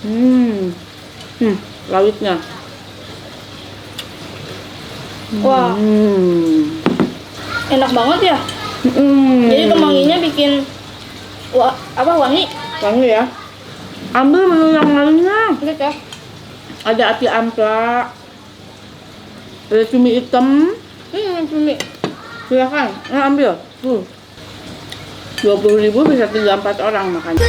Hmm. Lautnya. Wah, enak banget ya. Jadi kemanginya bikin wangi. Wangi ya. Ambil menu yang lainnya. Lihat ya. Ada ati ampla. Ada cumi hitam. Cumi. Silakan, ambil. 20.000 bisa 3-4 orang makan.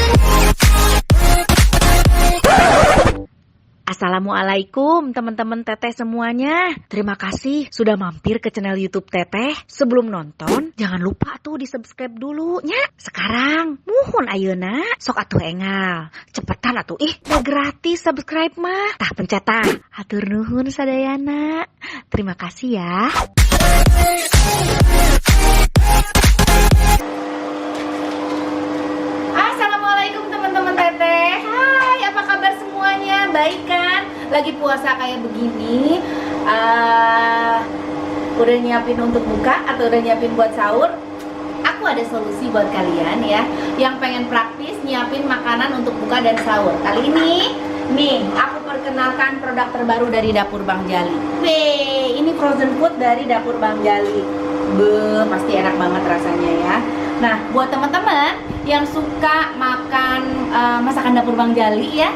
Assalamualaikum teman-teman Teteh semuanya. Terima kasih sudah mampir ke channel YouTube Teteh. Sebelum nonton, jangan lupa tuh di subscribe dulu nya. Sekarang, muhun ayeuna, sok atuh engal. Cepetan atuh, udah gratis subscribe mah. Tah pencet tah. Hatur nuhun sadayana. Terima kasih ya. Assalamualaikum teman-teman Teteh. Hai, apa kabar semuanya? Baik kan? Lagi puasa kayak begini, udah nyiapin untuk buka atau udah nyiapin buat sahur? Aku ada solusi buat kalian ya, yang pengen praktis nyiapin makanan untuk buka dan sahur. Kali ini, nih, aku perkenalkan produk terbaru dari Dapur Bang Jali. Weh, ini frozen food dari Dapur Bang Jali. Pasti enak banget rasanya ya. Nah, buat teman-teman yang suka makan masakan Dapur Bang Jali ya,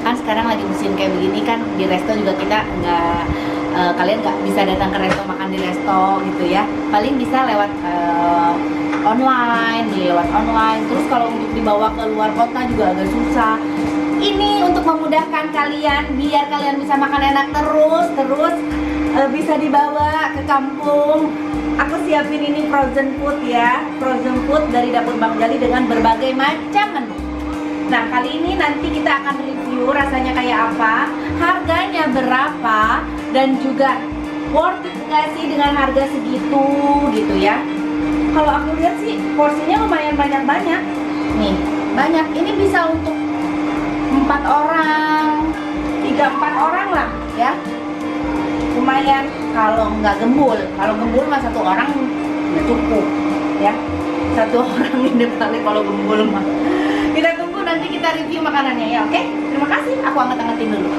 kan sekarang lagi musim kayak begini kan, di resto juga kita nggak, kalian nggak bisa datang ke resto makan di resto gitu ya, paling bisa lewat online, lewat online. Terus kalau untuk dibawa ke luar kota juga agak susah. Ini untuk memudahkan kalian biar kalian bisa makan enak terus bisa dibawa ke kampung. Aku siapin ini frozen food ya, frozen food dari Dapur Bang Jali dengan berbagai macam menu. Nah, kali ini nanti kita akan review rasanya kayak apa, harganya berapa, dan juga worth it nggak sih dengan harga segitu gitu ya. Kalau aku lihat sih porsinya lumayan banyak-banyak. Nih, banyak. Ini bisa untuk 4 orang, 3-4 orang lah ya. Lumayan kalau nggak gembul. Kalau gembul mah 1 orang nggak cukup ya. 1 orang ini paling kalau gembul mah. Kita tunggu nanti kita review makanannya ya, oke? Terima kasih. Aku angkat-angkatin dulu.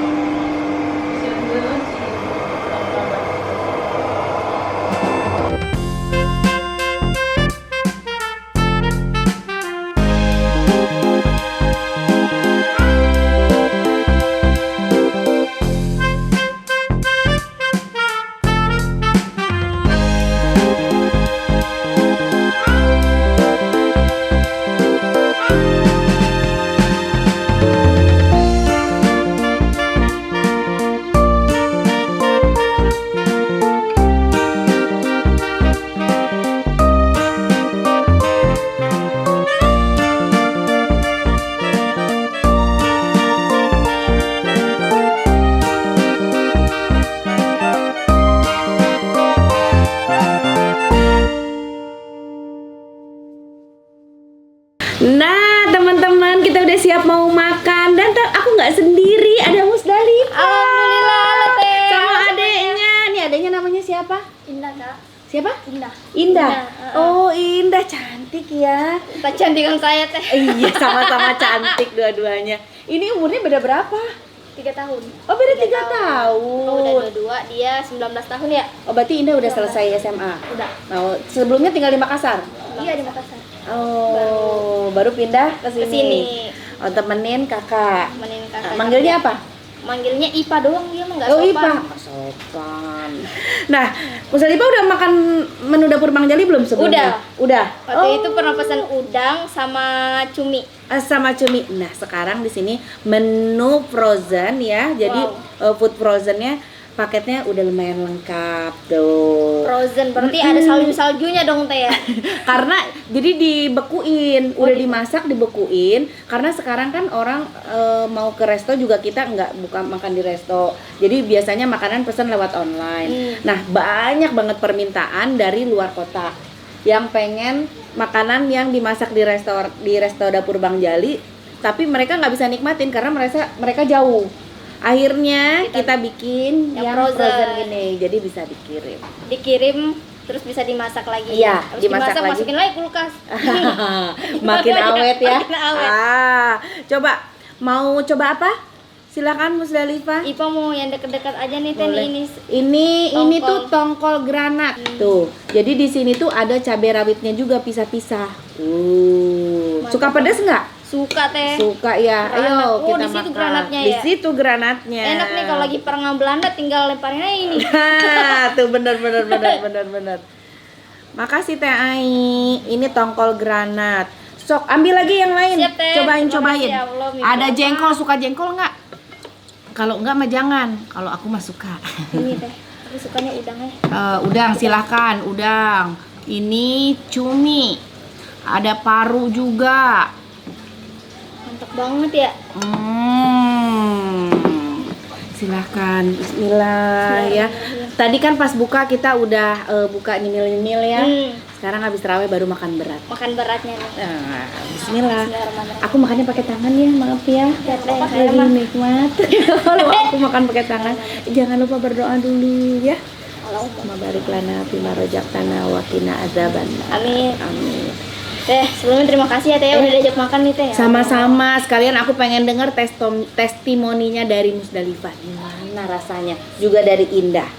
Nah, teman-teman, kita udah siap mau makan dan aku nggak sendiri, ada Musdalifah. Alhamdulillah, Teh. Sama adeknya. Nih adeknya namanya siapa? Indah, Kak. Siapa? Indah. Indah. Indah, Oh, Indah cantik ya. Tak cantikan saya, Teh. Iya, sama-sama cantik dua-duanya. Ini umurnya beda berapa? 3 tahun. Oh, beda 3 Aku tahun. udah 22, dia 19 tahun ya? Oh, berarti Indah udah selesai SMA. Udah. Oh, sebelumnya tinggal di Makassar. Iya, di Makassar. Oh, baru pindah ke sini. Kesini. Oh, temenin kakak. Temenin Nah, kakak. manggilnya apa? Manggilnya Ipa doang, dia mah nggak Oh, sopan. Ipa. Sopan. Nah, Musdalifah udah makan menu Dapur Bang Jali belum sebelumnya? Udah. Waktu itu pernah pesan udang sama cumi. Sama cumi. Nah, sekarang di sini menu frozen ya. Jadi food frozennya paketnya udah lumayan lengkap tuh. Frozen, berarti ada salju-saljunya dong, Teh ya? Karena jadi dibekuin, udah dimasak dibekuin. Karena sekarang kan orang mau ke resto juga kita nggak buka makan di resto. Jadi biasanya makanan pesan lewat online. Nah, banyak banget permintaan dari luar kota yang pengen makanan yang dimasak di resto Dapur Bang Jali, tapi mereka nggak bisa nikmatin karena mereka jauh. Akhirnya kita bikin yang frozen gini, jadi bisa dikirim terus bisa dimasak lagi. Iya, Habis dimasak dimasak lagi. masukin lagi kulkas. Makin awet ya. Makin awet. Coba mau coba apa? Silakan Musdalifah. Ipa mau yang dekat-dekat aja nih teh Boleh. nih, Ini Tongkol. tuh tongkol granat. Tuh. Jadi di sini tuh ada cabai rawitnya juga pisah-pisah. Suka pedas nggak? suka teh. Suka ya. Granat. Ayo Oh, kita di situ makan. granatnya Di ya? situ granatnya. Enak nih kalau lagi perang Belanda tinggal lemparin aja ini. Tuh bener. Makasih Teh Ai. Ini tongkol granat. Sok ambil lagi yang lain. Siap, Teh. Cobain. Terima kasih, ya Allah, mie Ada bapak. jengkol, suka jengkol nggak? Kalau enggak mah jangan. Kalau aku mah suka. Ini teh. Aku sukanya udangnya. Udang silahkan, udang. Ini cumi. Ada paru juga. Mantap banget ya. Silahkan, Bismillah ya. Tadi kan pas buka kita udah buka nyemil-nyemil ya. Sekarang habis terawih baru makan berat. Makan beratnya nih. Nah, Bismillah. Bismillahirrahmanirrahim. Aku makannya pakai tangan ya, maaf ya. Lihat, Teh, saya Lebih mah. nikmat. Kalau aku makan pakai tangan, jangan lupa berdoa dulu ya. Allahumma. Barik lana fima rojaktana wa qina adzabannar. Amin. Amin. Teh, sebelumnya terima kasih ya Teh udah diajak makan nih Teh. Sama-sama, sekalian aku pengen dengar testimoninya dari Musdalifah. Gimana rasanya? Juga dari Indah.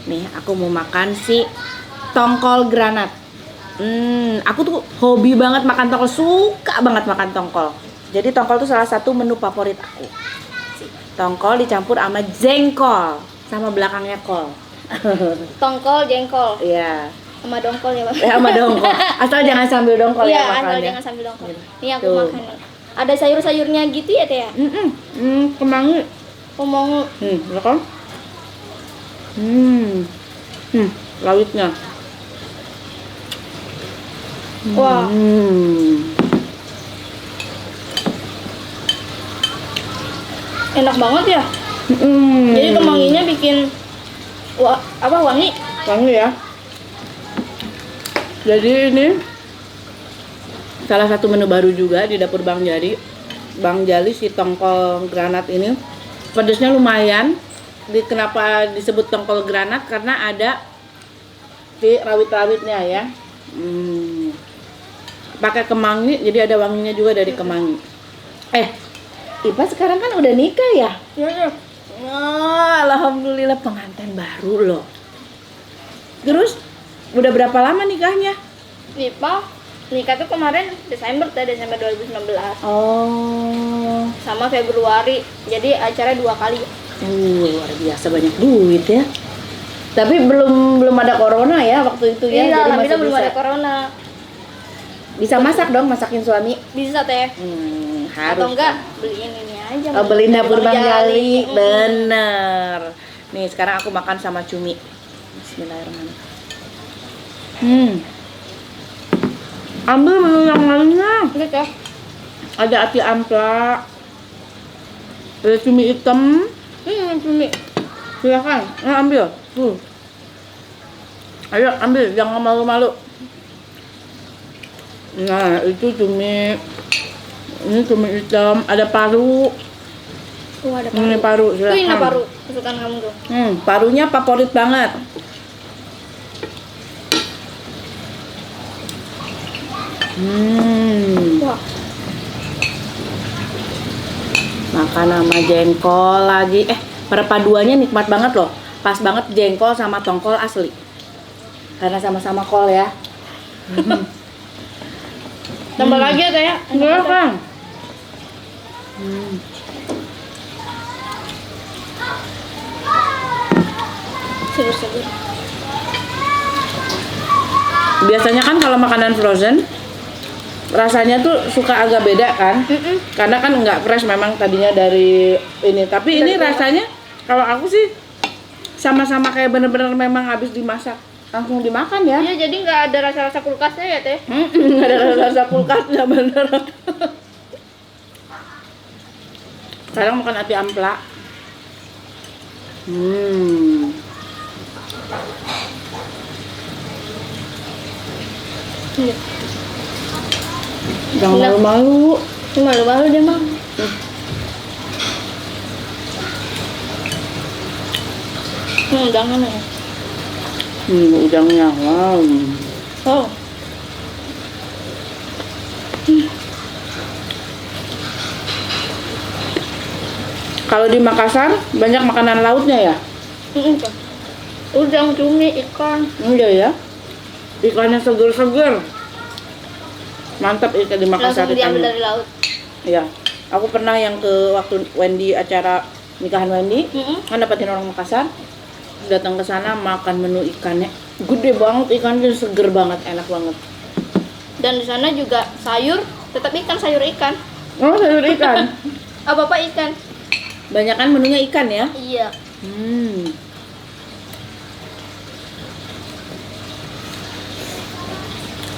Nih, aku mau makan si tongkol granat. Aku tuh hobi banget makan tongkol, suka banget makan tongkol. Jadi tongkol tuh salah satu menu favorit aku. Tongkol dicampur sama jengkol, sama belakangnya kol. Tongkol, jengkol, Iya, sama dongkol ya Bang. sama dongkol. Asal jangan sambil dongkol Iya, ya asal makannya. jangan sambil dongkol. Gitu. Nih aku Tuh. makan nih. Ada sayur-sayurnya gitu ya Teh ya? Kemangi. Ngomong Belakang. Lautnya. wah, enak banget ya. Jadi kemanginya bikin wangi. Wangi ya. Jadi ini salah satu menu baru juga di dapur Bang Jali. Bang Jali si tongkol granat ini pedasnya lumayan. Kenapa disebut tongkol granat? Karena ada si rawit-rawitnya ya. Pakai kemangi, jadi ada wanginya juga dari kemangi. Ipa sekarang kan udah nikah ya? Alhamdulillah pengantin baru loh. Terus udah berapa lama nikahnya? Nipa nikah tuh kemarin Desember 2019 sama Februari. Jadi acara 2 kali. Luar biasa banyak duit ya. Tapi belum ada corona ya waktu itu ya. Iya, Jadi alhamdulillah masih belum bisa. ada corona. Bisa masak dong, masakin suami. Bisa Teh. Harus. Atau enggak beliin ini aja. Beliin dapur Bang Jali. Mm-mm. Bener. Nih sekarang aku makan sama cumi. Bismillahirrahmanirrahim. Ambil menu yang lainnya. Oke, Teh. Ada ati ampla. Ada cumi hitam. Cumi. Silakan, ambil. Ayo ambil, jangan malu-malu. Nah, itu cumi. Ini cumi hitam, ada paru. Ada Ini paru. paru, silakan. Ini paru kesukaan kamu tuh. Parunya favorit banget. Wah, Makan sama jengkol lagi. Perpaduannya nikmat banget loh. Pas banget jengkol sama tongkol asli. Karena sama-sama kol ya. tambah lagi ya Teh ya. Silakan. Seger-seger. Biasanya kan kalau makanan frozen rasanya tuh suka agak beda kan, karena kan nggak fresh memang tadinya dari ini, tapi ini rasanya kalau aku sih sama-sama kayak bener-bener memang habis dimasak langsung dimakan ya. Iya, jadi nggak ada rasa-rasa kulkasnya ya Teh. Nggak ada rasa kulkasnya bener. Sekarang makan ati ampla. Iya. Jangan malu-malu. Malu-malu deh Mang. Jangan ya. Udangnya, wow. Oh. Kalau di Makassar banyak makanan lautnya ya? Kak. Udang, cumi, ikan. Iya ya. Ikannya seger-seger. Mantap ikan di Makassar Langsung diambil ikannya. dari laut. Iya. Aku pernah yang ke waktu Wendy acara nikahan Wendy, kan dapetin orang Makassar. Datang ke sana makan menu ikannya. Gede banget ikannya, seger banget, enak banget. Dan di sana juga sayur, tetap ikan, sayur ikan. Oh, sayur ikan. Apa-apa ikan. Banyak kan menunya ikan ya? Iya.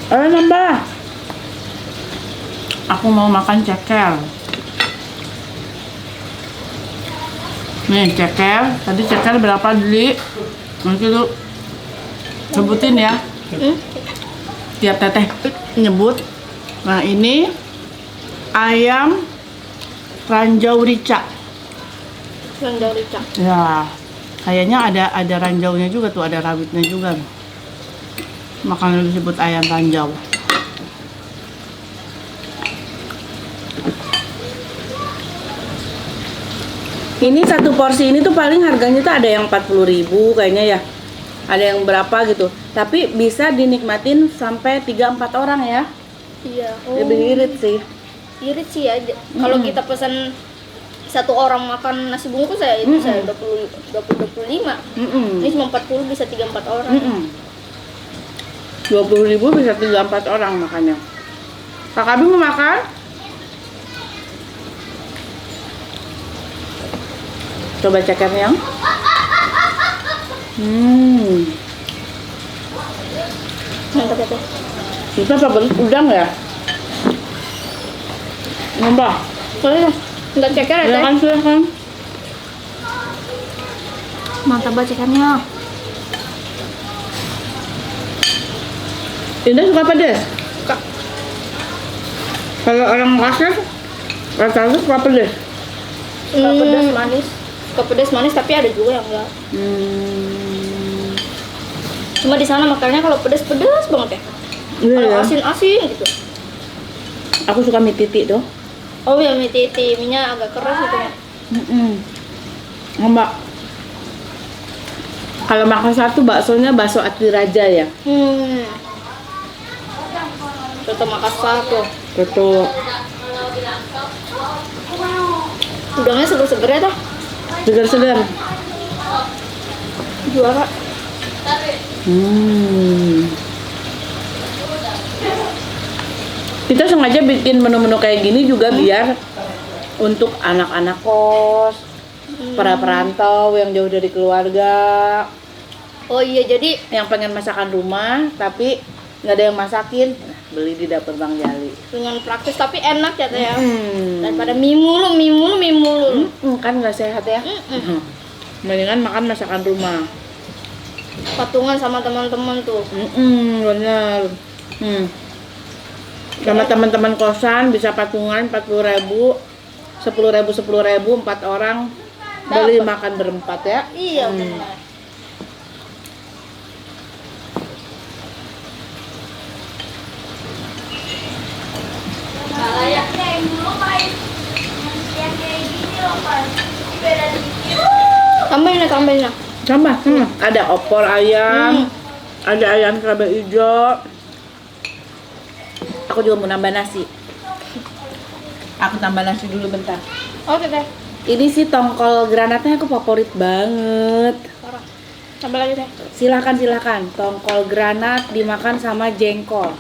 Ayo nambah. Aku mau makan ceker. Nih ceker. Tadi ceker berapa beli? Nanti lu sebutin ya. Tiap teteh nyebut. Nah ini ayam ranjau rica. Ranjau rica. Ya, kayaknya ada ranjaunya juga tuh, ada rawitnya juga. Makanya disebut ayam ranjau. Ini satu porsi ini tuh paling harganya tuh ada yang 40.000 kayaknya ya. Ada yang berapa gitu. Tapi bisa dinikmatin sampai 3-4 orang ya. Iya. Lebih irit sih. Irit sih ya. Kalau kita pesan satu orang makan nasi bungkus ya itu saya 25. Ini cuma 40 bisa 3-4 orang. 20.000 bisa 3-4 orang makannya. Kak Abi mau makan? Coba cekernya. Mantap ya, Teh. Kita pakai udang ya? Nambah. Enggak ceker ya, Teh? Silakan, silakan. Mantap banget cekernya. Indah suka pedas? Suka. Kalau orang Makassar, rata-rata suka pedas. Suka pedas manis. Suka pedas manis tapi ada juga yang enggak. Cuma di sana makannya kalau pedas banget ya. Iya Kalau ya. asin-asin gitu. Aku suka mie titik tuh. Oh ya mie titi, mie-nya agak keras gitu. Mbak. Kalau Makassar tuh baksonya bakso Ati Raja ya. Soto Makassar tuh. Betul. Udangnya seger-seger ya tuh. Segar-segar. Juara. Kita sengaja bikin menu-menu kayak gini juga biar untuk anak-anak kos, para perantau yang jauh dari keluarga, Oh iya jadi yang pengen masakan rumah tapi nggak ada yang masakin, nah, beli di dapur Bang Jali. dengan praktis tapi enak ya Teh ya. Daripada mie mulu. Kan nggak sehat ya. Mendingan makan masakan rumah. Patungan sama teman-teman tuh. Bener. Sama teman-teman kosan bisa patungan 40.000, 10.000, 4 orang beli Dapet. makan berempat ya. Iya benar. Tambahin lah. Sama, ada opor ayam, ada ayam cabai hijau. Aku juga mau nambah nasi. Aku tambah nasi dulu bentar. Oke Teh. Ini sih tongkol granatnya aku favorit banget. Parah. Tambah lagi Teh. Silakan. Tongkol granat dimakan sama jengkol.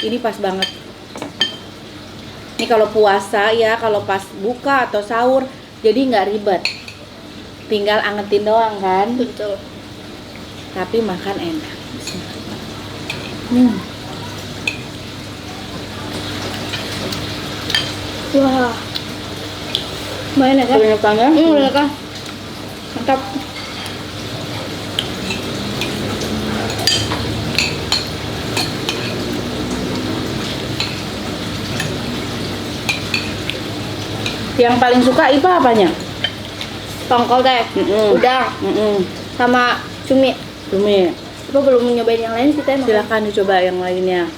Ini pas banget. Ini kalau puasa ya, kalau pas buka atau sahur, jadi nggak ribet. Tinggal angetin doang kan. Betul. Tapi makan enak. Wah. Lumayan ya Teh. Keringetannya. Udah kan. Mantap. Yang paling suka Ipa apanya? Tongkol Teh. Udang sama cumi. Cumi. Aku belum nyobain yang lain sih Teh. Silakan dicoba yang lainnya.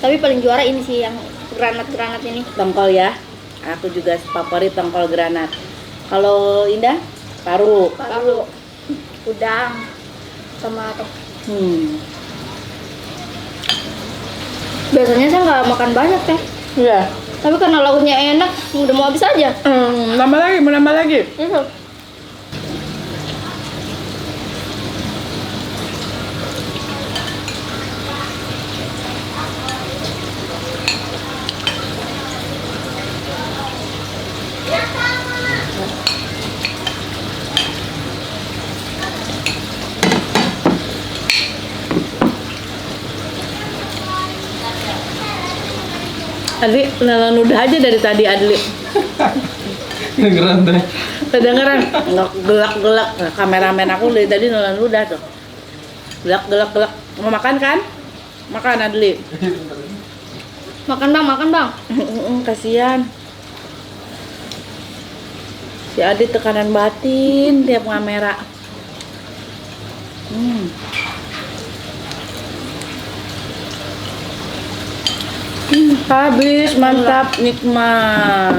Tapi paling juara ini sih yang granat ini. Tongkol ya. Aku juga favorit tongkol granat. Kalau Indah? Paru. Paru, udang, sama apa? Biasanya saya nggak makan banyak teh, Iya. tapi karena lauknya enak, udah mau habis aja. Nambah lagi, mau nambah lagi. Itu. Adli, nelan udah aja dari tadi Adli. Kedengeran teh. Kedengeran? Nggak gelak-gelak. Nah, kameramen aku dari tadi nelan udah tuh. Gelak-gelak-gelak. Mau makan kan? Makan Adli. Makan bang, makan bang. Kasihan. Si Adli tekanan batin tiap kamera. Habis, mantap, nikmat.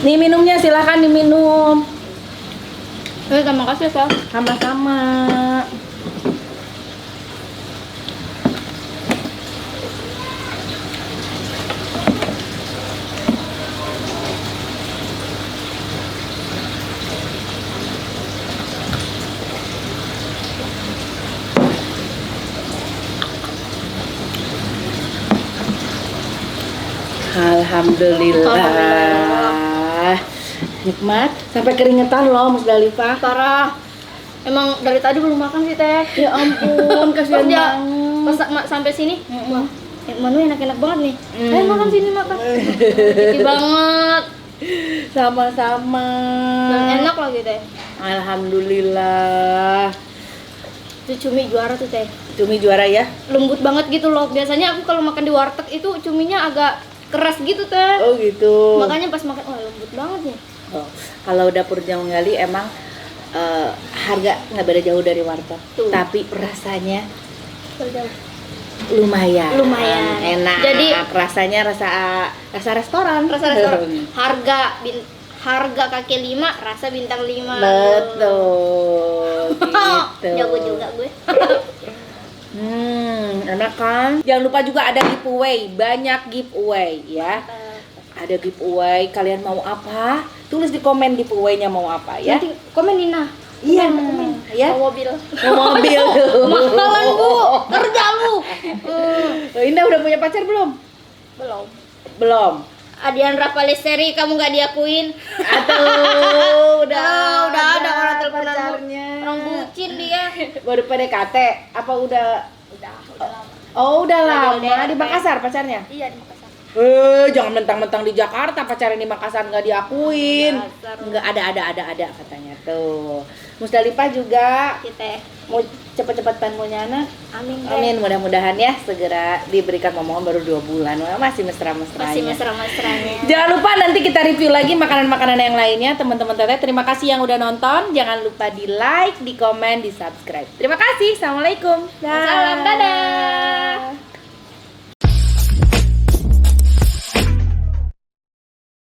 Nih minumnya, silakan diminum. Terima kasih Sal. Sama-sama. Alhamdulillah. Nikmat, sampai keringetan loh Musdalifah. Parah. Emang dari tadi belum makan sih teh. Ya ampun, kasihan Pas banget. sampai sini, wah, menu enak-enak banget nih. Ayo makan sini makan. Gigi banget. Sama-sama. Dan enak lagi teh. Alhamdulillah. Itu cumi juara tuh teh. Cumi juara ya. Lembut banget gitu loh. Biasanya aku kalau makan di warteg itu cuminya agak keras gitu teh. Oh gitu. Makanya pas makan, wah lembut banget nih. Oh, kalau dapur Jaung Gali emang harga nggak beda jauh dari warteg, Tuh. tapi rasanya Berjauh. lumayan. Lumayan. Enak. Jadi rasanya rasa restoran. Rasa restoran. Harga kaki 5, rasa bintang 5. Betul. Gitu. Jago juga gue. Enak kan? Jangan lupa juga ada giveaway, banyak giveaway ya. Ada giveaway, kalian mau apa? Tulis di komen giveaway-nya mau apa ya. Nanti komen Nina. Iya, ya. Mau mobil. Mau mobil tuh. Mahalan Bu, kerja lu. Indah udah punya pacar belum? Belum. Belum. Adian Rapalesteri kamu nggak diakuin. Aduh, udah ada orang teleponan pacarnya. Orang bucin dia. Baru PDKT apa udah? Udah lama. Oh, udah lama LDR. di Makassar pacarnya. Iya di Makassar. Jangan mentang-mentang di Jakarta pacaran di Makassar nggak diakuin. Makassar. Nggak ada katanya tuh. Musdalifah juga Kita. mau cepet-cepet punya anak. Amin. Amin, mudah-mudahan ya segera diberikan momongan baru 2 bulan. Wah, masih mesra-mesranya. Masih mesra-mesranya. Jangan lupa nanti kita review lagi makanan-makanan yang lainnya. Teman-teman teteh, terima kasih yang udah nonton. Jangan lupa di like, di komen, di subscribe. Terima kasih. Assalamualaikum. Salam, dadah.